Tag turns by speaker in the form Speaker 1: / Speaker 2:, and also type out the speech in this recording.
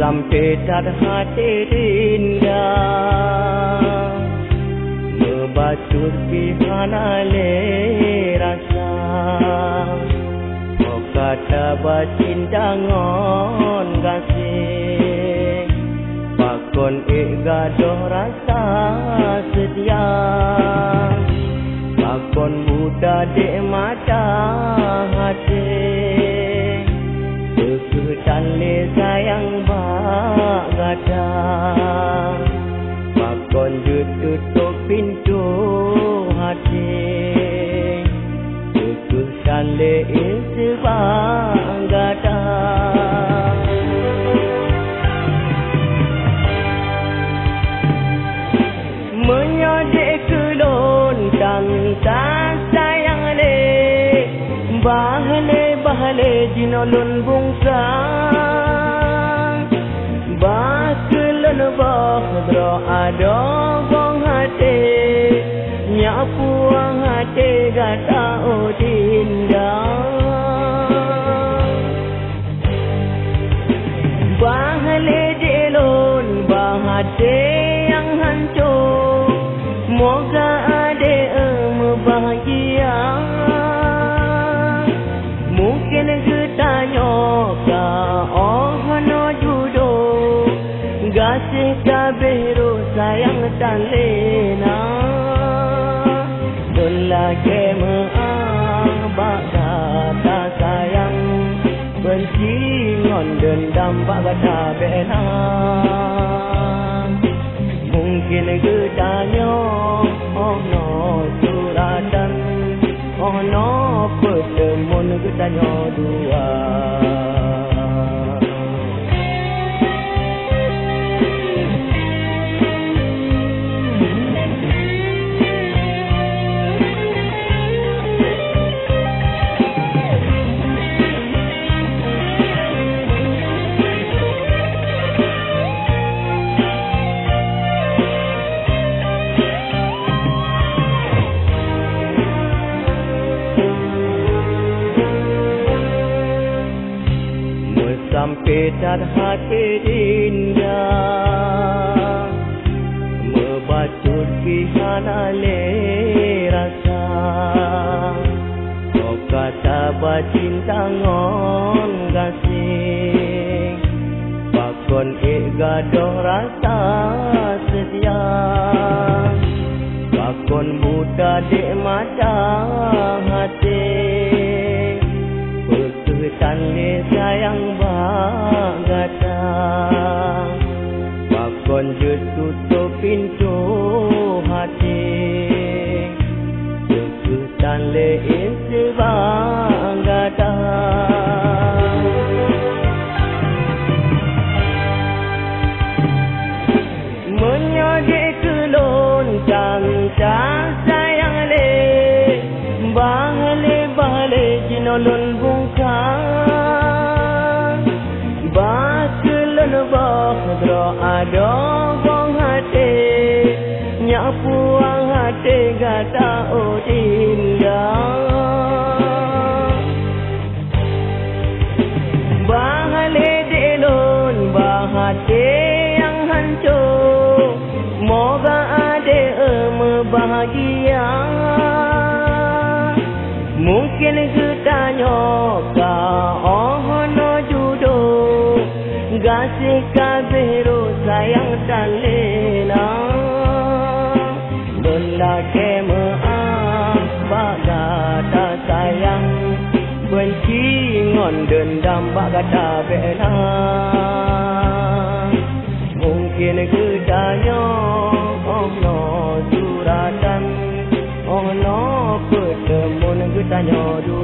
Speaker 1: sampai tak hati indah membacut pihana le rasa oh kata bacinta ngon kasih pakon gadoh rasa setia pakon buda dek mata hati tali sayang bak gada pakon tutup pintu hati tutup tali isi bak gada menyodek kelon tang sayang le bahale jinolon bungsa bakelon bahdro ado bong hati nyapuang hati gata odinda bahale jelon bahate yang hancur moga ade bahagia mungkin kita nyoka oh no judo gasih kabiru sayang talena dola kemeang bakata sayang benci ngon dendam bakata bena mungkin kita nyoka oh no suratan oh no pertemuan kita dua sampai tak hati indah membacut pihana le rasa oh kata bacinta ngon kasih pakon gadoh rasa setia pakon buta dek mata hati tali sayang bagata pakon tutup pintu hati tutup tali isi bagata menyodek kelon tang sayang le bahale jinolon bungka bakelon bahdro ado bong hati nyapuang hati gata odinda bahale delon bahate yang hancur moga ade bahagia mungkin kita nyoka oh no judo gasih kabiru sayang talena dola kemeang bagata sayang benci ngon dendam bagata bena mungkin kita nyoka oh no suratan oh no pertemuan kita dua